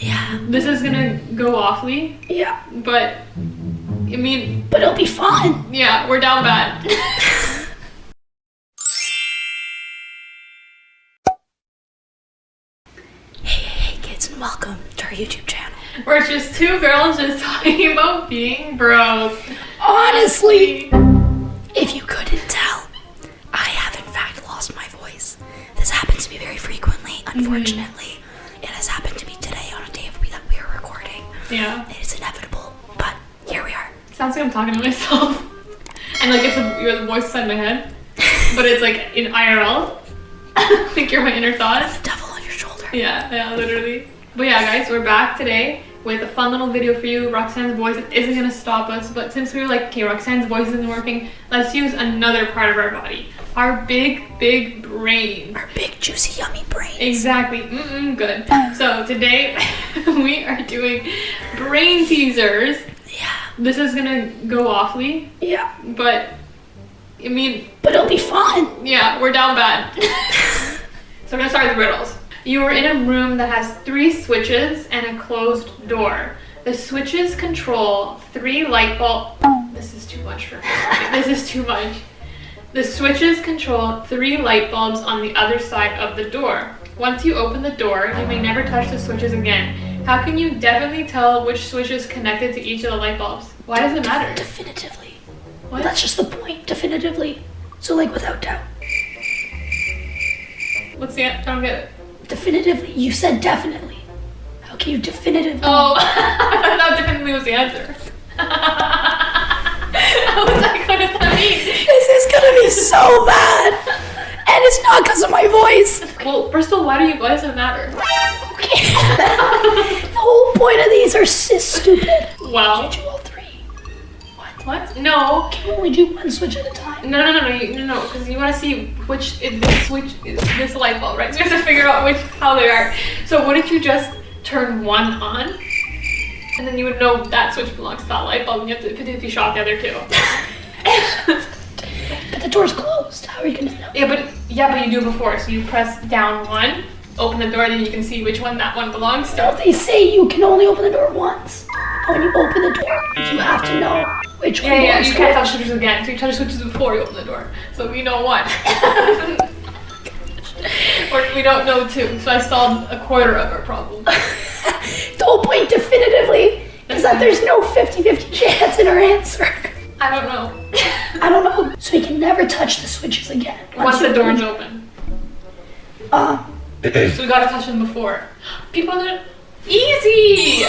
Yeah. This is gonna go awfully. Yeah. But, I mean... But it'll be fun. Yeah, we're down bad. Hey kids, and welcome to our YouTube channel. We're just two girls just talking about being bros. Honestly, if you couldn't tell, I have in fact lost my voice. This happens to me very frequently, unfortunately. It has happened to me today on a day that we are recording. Yeah. It is inevitable, but here we are. Sounds like I'm talking to myself. And like you're the voice inside my head. But it's like in IRL. I think you're my inner thoughts. Devil on your shoulder. Yeah, literally. But yeah, guys, we're back today with a fun little video for you. Roxanne's voice isn't gonna stop us, but since we were like, okay, Roxanne's voice isn't working, let's use another part of our body. Our big brains. Our big, juicy, yummy brains. Exactly. Good. So today we are doing brain teasers. Yeah. This is gonna go awfully. Yeah. But, I mean... But it'll be fun. Yeah, we're down bad. So I'm gonna start with riddles. You are in a room that has 3 switches and a closed door. The switches control 3 light bulbs. This is too much for me. This is too much. The switches control 3 light bulbs on the other side of the door. Once you open the door, you may never touch the switches again. How can you definitely tell which switch is connected to each of the light bulbs? Why does it matter? Definitively. What? That's just the point. Definitively. So like without doubt. What's the answer? I don't get it. Definitively. You said definitely. How can you definitively? Oh, I thought definitely was the answer. I was like, what does that mean? This is gonna be so bad. And it's not because of my voice. Well, Bristol, why does it matter? Okay. The whole point of these are stupid. Wow. You do all 3. What? No. Can you only do 1 switch at a time? No, because you want to see which this switch is this light bulb, right? So you have to figure out how they are. So wouldn't you just turn one on, and then you would know that switch belongs to that light bulb, and you have to 50-50 shot the other 2. But the door's closed. How are you gonna know? Yeah, but you do it before. So you press down 1, open the door, then you can see which one that one belongs to. No, they say you can only open the door once. But when you open the door, you have to know which one Yeah, belongs you to can't it. touch switches again. So you touch switches before you open the door. So we know 1. Or we don't know 2. So I solved a quarter of our problem. The whole point definitively is that there's no 50-50 chance in our answer. I don't know. I don't know. So we can never touch the switches again. Once the door is open. So we gotta touch them before. People are easy!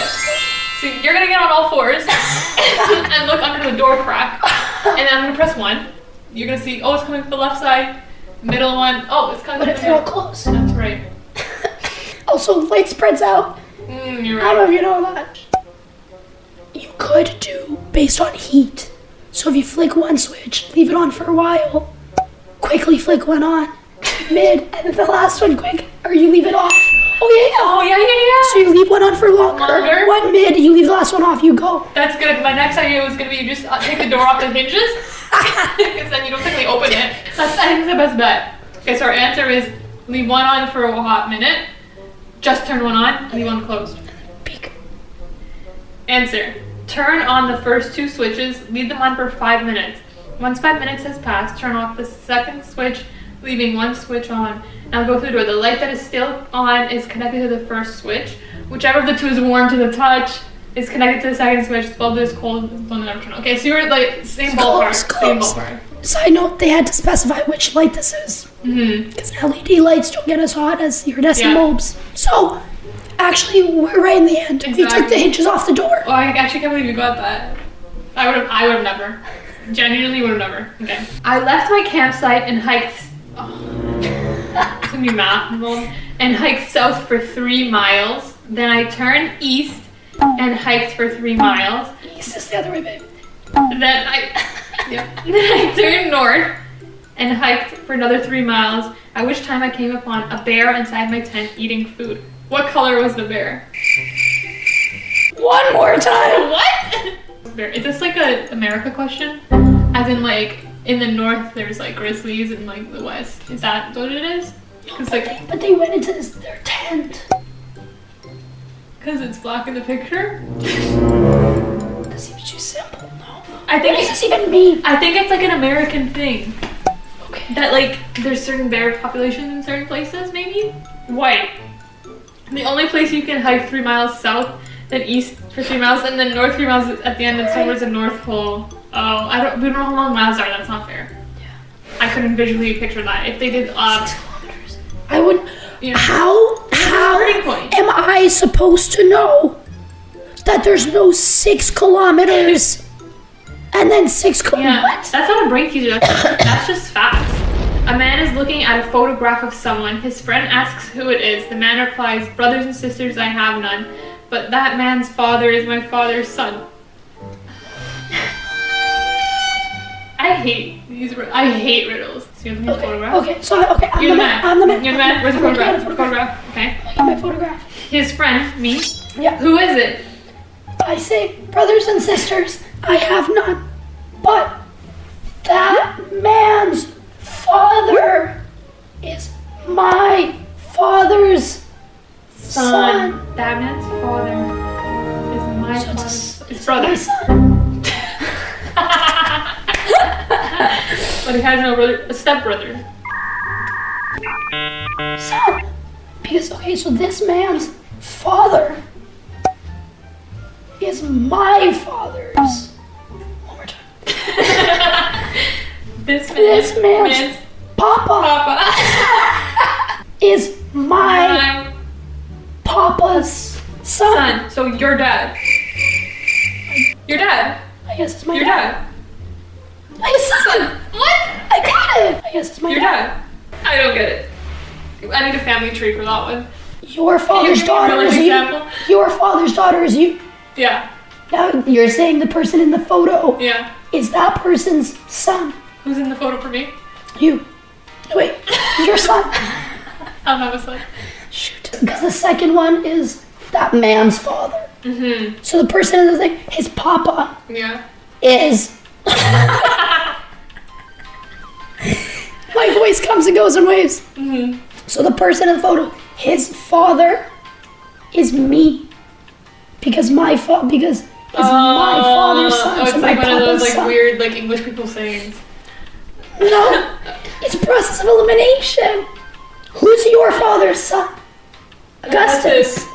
So you're gonna get on all 4s and look under the door crack. And then I'm gonna press 1. You're gonna see, oh, it's coming from the left side. Middle one, oh, it's coming What from if the they're all middle. close? That's right. Also, light spreads out. You're I don't right. know if you know that. You could do based on heat. So if you flick 1 switch, leave it on for a while, quickly flick 1 on, mid, and then the last one quick, or you leave it off. Oh yeah. So you leave 1 on for longer. 1 mid, you leave the last one off, you go. That's good. My next idea was gonna be you just take the door off the hinges, because then you don't technically open it. I think it's the best bet. Okay, so our answer is leave 1 on for a hot minute, just turn 1 on, leave 1 closed. Peek. Answer. Turn on the first 2 switches, leave them on for 5 minutes. Once 5 minutes has passed, turn off the second switch, leaving 1 switch on. Now go through the door. The light that is still on is connected to the first switch. Whichever of the 2 is warm to the touch is connected to the second switch. The bulb that is cold, the one that never turn on. Okay, so you're like, same ballpark. Same ballpark. Side note, they had to specify which light this is. Because LED lights don't get as hot as iridescent bulbs. So, actually, we're right in the end. Exactly. We took the hinges off the door. Oh, I actually can't believe you got that. I would have never. Genuinely would have never. Okay. I left my campsite and hiked. It's gonna be math involved. And hiked south for 3 miles. Then I turned east and hiked for 3 miles. East is the other way, babe. Then I turned north and hiked for another 3 miles. At which time I came upon a bear inside my tent eating food. What color was the bear? 1 more time. What? Is this like a America question? As in like in the north there's like grizzlies and like the west. Is that what it is? But they went into their tent. Because it's black in the picture? That seems too simple, no? I think What does this even mean? I think it's like an American thing. Okay. That like there's certain bear populations in certain places, maybe? White. The only place you can hike 3 miles south, then east for 3 miles, and then north 3 miles at the end, and somewhere's the North Pole. Oh, we don't know how long miles are, that's not fair. Yeah. I couldn't visually picture that. If they did 6 kilometers. I would. Yeah. How starting point? am I supposed to know that there's no 6 kilometers and then 6 kilometers? Yeah, What? that's not a brain teaser, that's just facts. A man is looking at a photograph of someone. His friend asks who it is. The man replies, brothers and sisters, I have none. But that man's father is my father's son. I hate riddles. So you have the photograph? Okay, so I'm You're the the man. man. I'm the man. You're the man. Where's the I'm looking at photograph? a photograph. Photograph. Okay. Look at my photograph. His friend, me. Yeah. Who is it? I say, brothers and sisters, I have none. But that man's father is my father's son. That man's father is my So father's it's brother. my son. But he has no brother, a stepbrother. Son. Because, okay, so this man's father is my father's. One more time. This This man's papa papa. is my papa's son. Son. So your dad. Your dad. I guess it's my Your dad. dad. My son. What? I got it. I guess it's my Your dad. dad. I don't get it. I need a family tree for that one. Your father's give me a daughter real is you. example? Your father's daughter is you. Yeah. Now you're saying the person in the photo Yeah. is that person's son. Who's in the photo for me? You. No, wait. Your son. I don't have a son. Shoot. Because the second one is that man's father. Mm-hmm. So the person in the thing, his papa, Yeah. is. My voice comes and goes in waves. Mm-hmm. So the person in the photo, his father is me. Because my father's son. Oh, So it's my like one of those papa's like son. weird like English people sayings. No, it's a process of elimination. Who's your father's son? Augustus.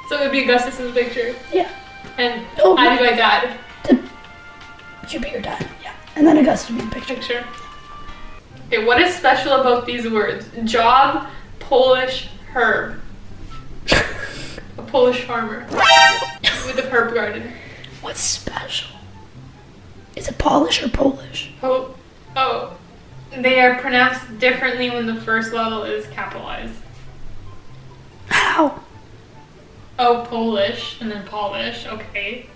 So it would be Augustus in the picture. Yeah. And No, I'd be my dad. You'd be your dad. Yeah. And then Augustus would be the picture. Picture. Okay, what is special about these words? Job, Polish, herb. A Polish farmer with a herb garden. What's special? Is it Polish or Polish? Oh, they are pronounced differently when the first level is capitalized. How? Oh, Polish and then Polish. Okay.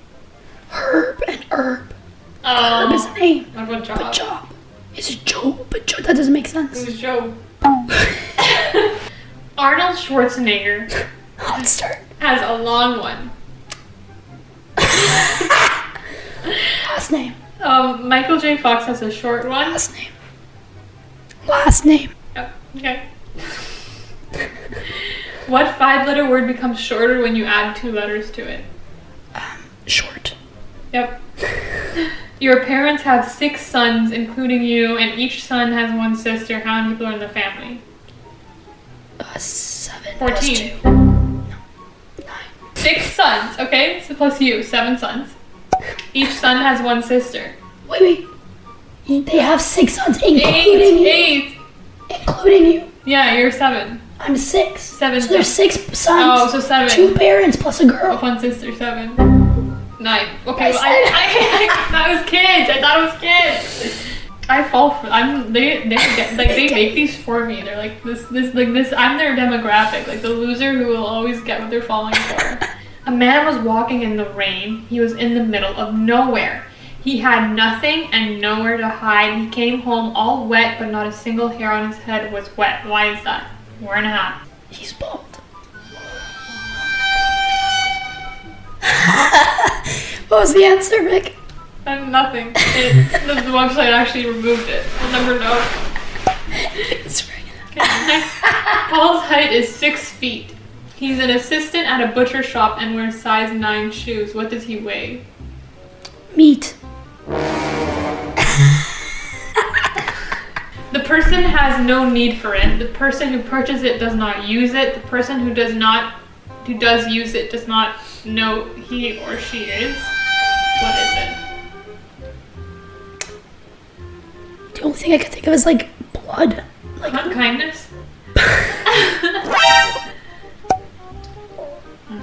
Herb and herb. Oh. Herb is a name. What about job? But job. Is it Joe? But Joe, that doesn't make sense. Who's Joe? Arnold Schwarzenegger Hot start. has a long one. Last name. Michael J. Fox has a short one. Last name. Last name. Yep. Okay. What 5-letter word becomes shorter when you add 2 letters to it? Short. Yep. Your parents have 6 sons, including you, and each son has 1 sister. How many people are in the family? 7 14. plus 2. No. 9. 6 sons, okay? So plus you, 7 sons. Each son has 1 sister. Wait. They have 6 sons, including you. 8. Including you. Yeah, you're 7. I'm 6. 7 So there's 6 sons. Oh, so 7. 2 parents plus a girl. 1 sister, 7. 9. Okay, well, I I thought it was kids. I thought it was kids. I fall for. They make these for me. They're like this. I'm their demographic. Like the loser who will always get what they're falling for. A man was walking in the rain. He was in the middle of nowhere. He had nothing and nowhere to hide. He came home all wet, but not a single hair on his head was wet. Why is that? 4.5. He's bald. What was the answer, Rick? Nothing. The website actually removed it. I'll never know. It's right. Okay, next. Paul's height is 6 feet. He's an assistant at a butcher shop and wears size 9 shoes. What does he weigh? Meat. The person has no need for it. The person who purchases it does not use it. The person who does use it does not know he or she is. What is it? The only thing I could think of is like blood. Like Kindness? A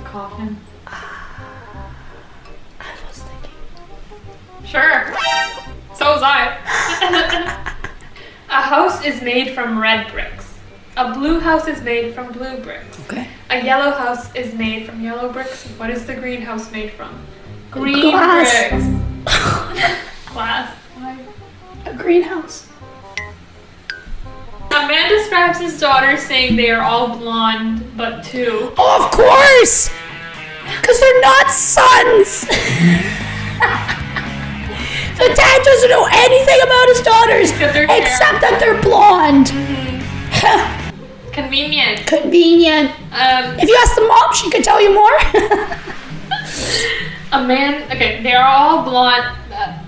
coffin. I was thinking. Sure. So was I. A house is made from red bricks. A blue house is made from blue bricks. Okay. A yellow house is made from yellow bricks. What is the green house made from? Green Glass. bricks. Glass. Why? A greenhouse. A man describes his daughters saying they are all blonde, but 2. Oh, of course! Because they're not sons! The dad doesn't know anything about his daughters except that they're blonde. Convenient. Convenient. If you ask the mom, she could tell you more. Okay, they are all blonde.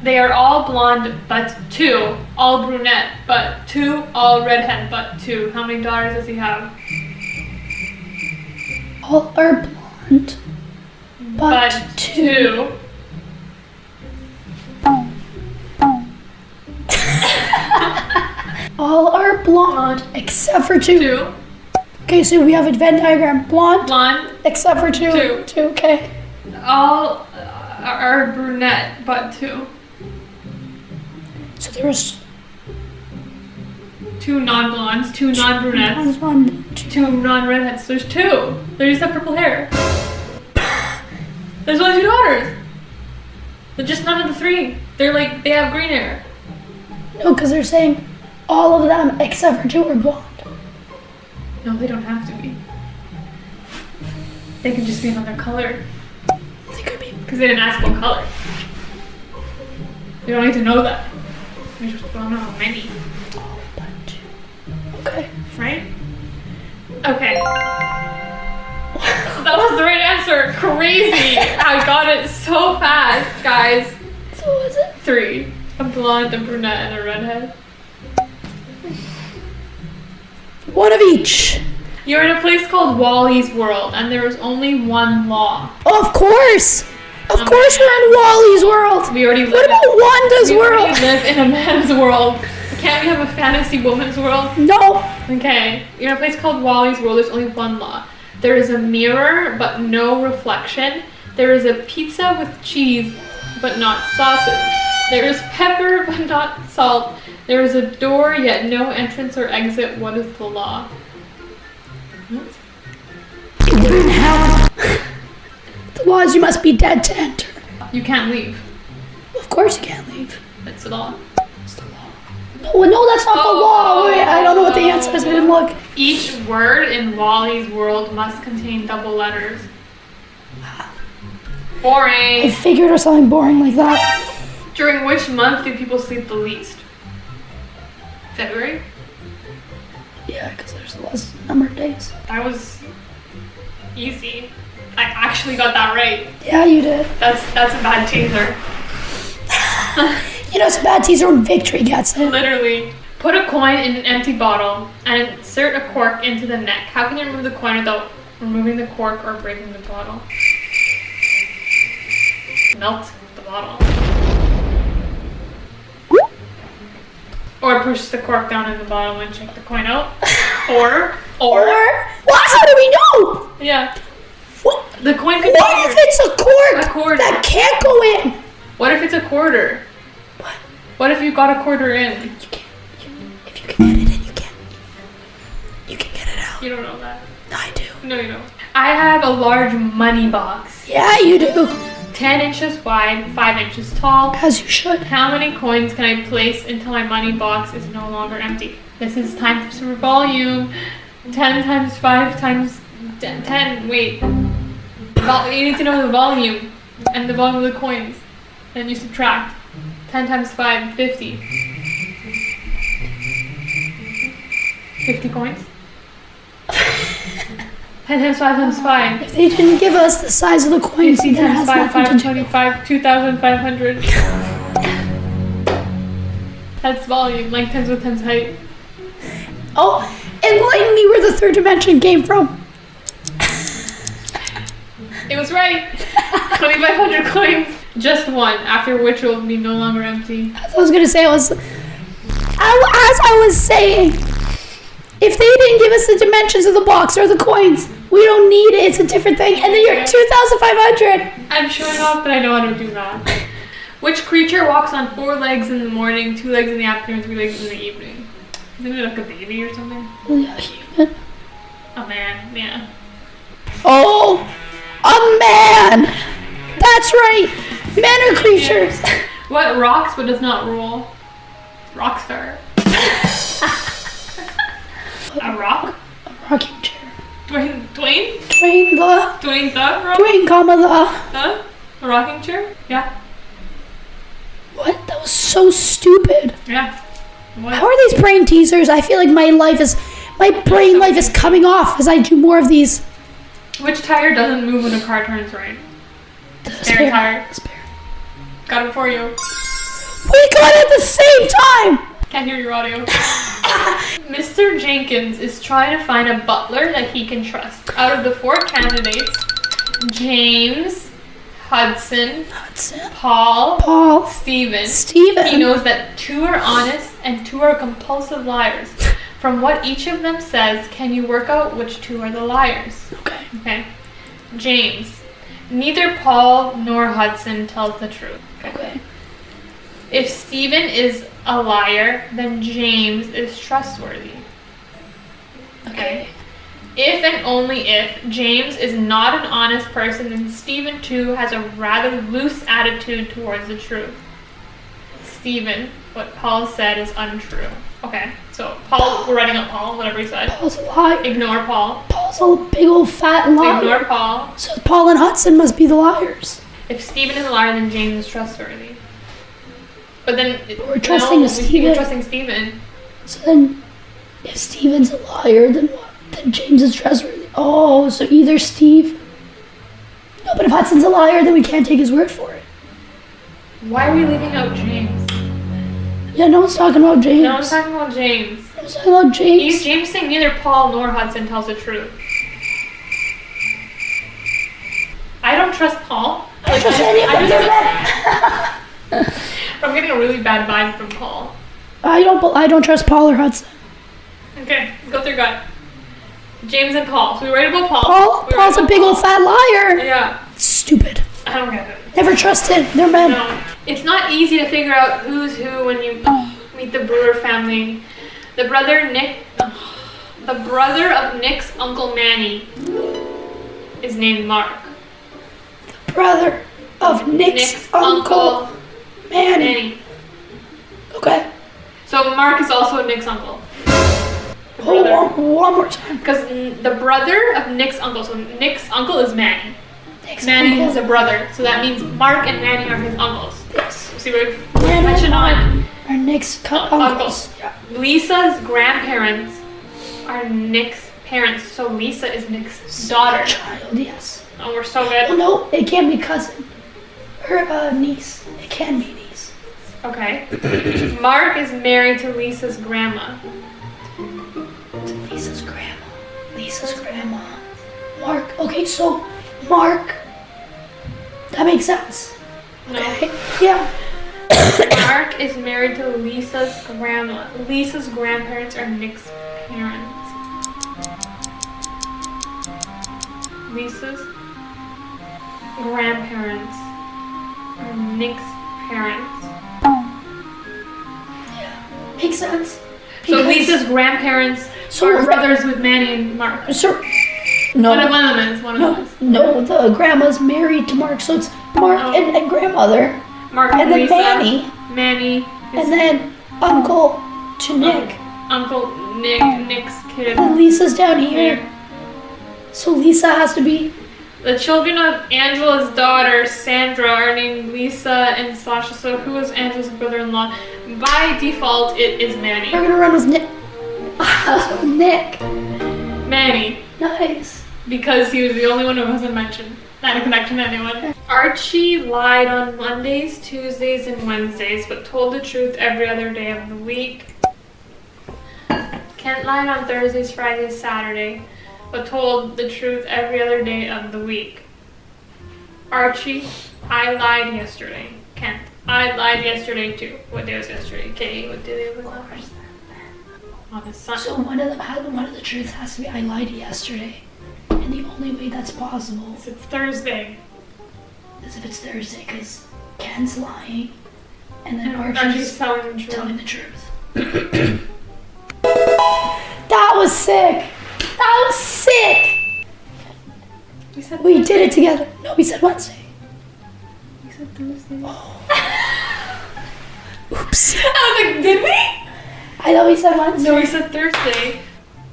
They are all blonde, but 2. All brunette, but 2. All redhead, but 2. How many daughters does he have? All are blonde, but 2. All are blonde except for 2. Okay, so we have a Venn diagram. Blonde except for 2. 2, okay. All are brunette, but 2. So there's 2 non-blondes, 2 non-brunettes, 2 non-redheads. There's 2. They just have purple hair. There's only 2 daughters. They're just none of the 3. They have green hair. No, because they're saying all of them except for 2 are blonde. No, they don't have to be. They can just be another color. They could be. Because they didn't ask what color. You don't need to know that. You just don't know how many. All but 2. Okay. Right? Okay. That was the right answer. Crazy. I got it so fast, guys. So what was it? 3. A blonde, a brunette, and a redhead. One of each. You're in a place called Wally's World, and there is only one law. Of course. Of course we're in Wally's world. We already What about Wanda's we world? already live in a man's world. Can't we have a fantasy woman's world? No. Okay. You're in a place called Wally's World. There's only one law. There is a mirror, but no reflection. There is a pizza with cheese, but not sausage. There is pepper, but not salt. There is a door, yet no entrance or exit. What is the law? It wouldn't help. The law is you must be dead to enter. You can't leave. Of course you can't leave. That's the law. It's the law. No, that's not the law. Wait, I don't know what the answer is. I didn't look. Each word in Wally's World must contain double letters. I Boring. figured it was something boring like that. During which month do people sleep the least? February? Yeah, because there's less number of days. That was easy. I actually got that right. Yeah, you did. That's a bad teaser. You know, it's a bad teaser when Victory gets it. Literally. Put a coin in an empty bottle and insert a cork into the neck. How can you remove the coin without removing the cork or breaking the bottle? Melt the bottle. Or push the cork down in the bottle and check the coin out. Or What? How do we know? yeah. What? The coin could What if it's a cork A quarter. that can't go in? What if it's a quarter? What? What if you got a quarter in? You can't. If you can get it in, you can't. You can get it out. You don't know that. I do. No, you don't. I have a large money box. Yeah, you do. 10 inches wide, 5 inches tall. As you should. How many coins can I place until my money box is no longer empty? This is time for volume. 10 times 5 times 10. Wait. You need to know the volume and the volume of the coins. Then you subtract. 10 times 5, 50. 50 coins? 10 times 5 times 5. If they didn't give us the size of the coins, 50 then it times has 5, nothing to do. 525, 2,500. That's volume, like times with times height. Oh, enlighten me where the third dimension came from. It was right. 2,500 coins. Just one, after which it will be no longer empty. As I was gonna say, as I was saying, if they didn't give us the dimensions of the box or the coins, we don't need it. It's a different thing. And then you're 2,500. I'm showing off, but I know how to do that. Which creature walks on 4 legs in the morning, 2 legs in the afternoon, 3 legs in the evening? Isn't it like a baby or something? Yeah, human. A man, yeah. Oh, a man. That's right. Men are creatures. Yeah. What rocks but does not roll? Rockstar. A rock? A rocking chair. Dwayne, Dwayne the. Dwayne the rock? Dwayne, comma the. A rocking chair? Yeah. What? That was so stupid. Yeah. What? How are these brain teasers? I feel like my brain life is coming off as I do more of these. Which tire doesn't move when a car turns right? The Spare tire. The spare. Got it for you. We got it at the same time. Can't hear your audio. Mr. Jenkins is trying to find a butler that he can trust. Out of the 4 candidates, James, Hudson, Paul, Steven. He knows that 2 are honest and 2 are compulsive liars. From what each of them says, can you work out which 2 are the liars? Okay. James. Neither Paul nor Hudson tells the truth. Okay. If Steven is a liar, then James is trustworthy. Okay. If and only if James is not an honest person, then Steven too has a rather loose attitude towards the truth. Steven, what Paul said is untrue. Okay, so Paul, we're writing up Paul, whatever he said. Paul's a liar. Ignore Paul. Paul's a big old fat liar. Ignore Paul. So Paul and Hudson must be the liars. If Steven is a liar, then James is trustworthy. But then we're trusting Steven. We're trusting Steven. So then, if Steven's a liar, then what? Then James is trustworthy. Oh, so either Steve. No, but if Hudson's a liar, then we can't take his word for it. Why are we leaving out James? Yeah, no one's talking about James. No one's talking about James. No one's talking about James. James saying neither Paul nor Hudson tells the truth. I don't trust Paul. I don't trust any of them. I'm getting a really bad vibe from Paul. I don't trust Paul or Hudson. Okay, go through gut. James and Paul. So we write about Paul. Paul's a big old fat liar. Yeah. Stupid. I don't get it. Never trust him. They're men. No. It's not easy to figure out who's who when you meet the Brewer family. The brother of Nick's Uncle Manny is named Mark. The brother of Nick's Uncle Manny. Okay. So Mark is also Nick's uncle. One more time. Because the brother of Nick's uncle, so Nick's uncle is Manny. Manny has a brother, so that means Mark and Manny are his uncles. Yes. See what I mentioned on? Are Nick's uncles. Yeah. Lisa's grandparents are Nick's parents, so Lisa is Nick's daughter. Child, yes. Oh, we're so good. Well, no, it can't be cousin. Her niece. It can be niece. Okay. Mark is married to Lisa's grandma. Lisa's grandma. Mark. Okay, so Mark. That makes sense. Okay. No. Yeah. Mark is married to Lisa's grandma. Lisa's grandparents are Nick's parents. Lisa's grandparents are Nick's parents. Yeah. Makes sense. So Lisa's grandparents are brothers with Manny and Mark. So, no. One of them is. No, the grandma's married to Mark, so it's Mark and grandmother. Mark and then Lisa, Manny. And then uncle to Nick. Uncle Nick, Nick's kid. And Lisa's down here. So Lisa has to be. The children of Angela's daughter, Sandra, are named Lisa and Sasha. So who is Angela's brother-in-law? By default, it is Manny. We're gonna run with Nick. Nick. Manny. Nice. because he was the only one who wasn't mentioned. Not a connection to anyone. Archie lied on Mondays, Tuesdays, and Wednesdays, but told the truth every other day of the week. Kent lied on Thursdays, Fridays, Saturday, but told the truth every other day of the week. Archie, I lied yesterday. Kent, I lied yesterday too. What day was yesterday? Katie, what day was that? On a Sunday. So one of the truths has to be I lied yesterday. And the only way that's possible It's Thursday. is if it's Thursday, because Ken's lying, and then And Archie's telling the truth. telling the truth. That was sick. That was sick. We did it together. No, we said Wednesday. We said Thursday. Oops. I was like, did we? I thought we said Wednesday. No, we said Thursday.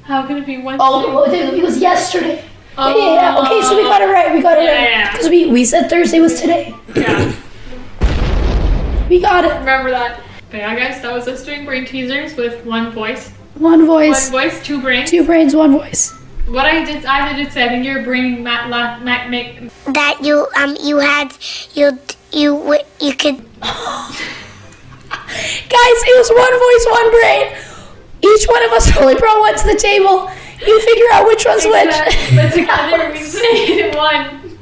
How can it be Wednesday? Oh, it was yesterday. Oh. Yeah. Okay, so we got it right. We got it right. Yeah. Because we said Thursday was today. Yeah. We got it. Remember that. But yeah, guys, that was us doing brain teasers with one voice. One voice. One voice, two brains. Two brains, one voice. What I did say, I think your brain make. That you could. Guys, it was one voice, one brain. Each one of us only brought one to the table. You figure out which one's which. But together we made one.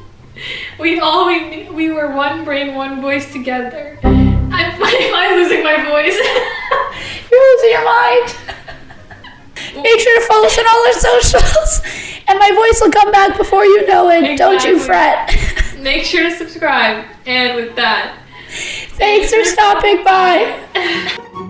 We were one brain, one voice together. I'm losing my voice. You're losing your mind. Make sure to follow us on all our socials, and my voice will come back before you know it. Exactly. Don't you fret. Make sure to subscribe. And with that, Thanks for stopping by.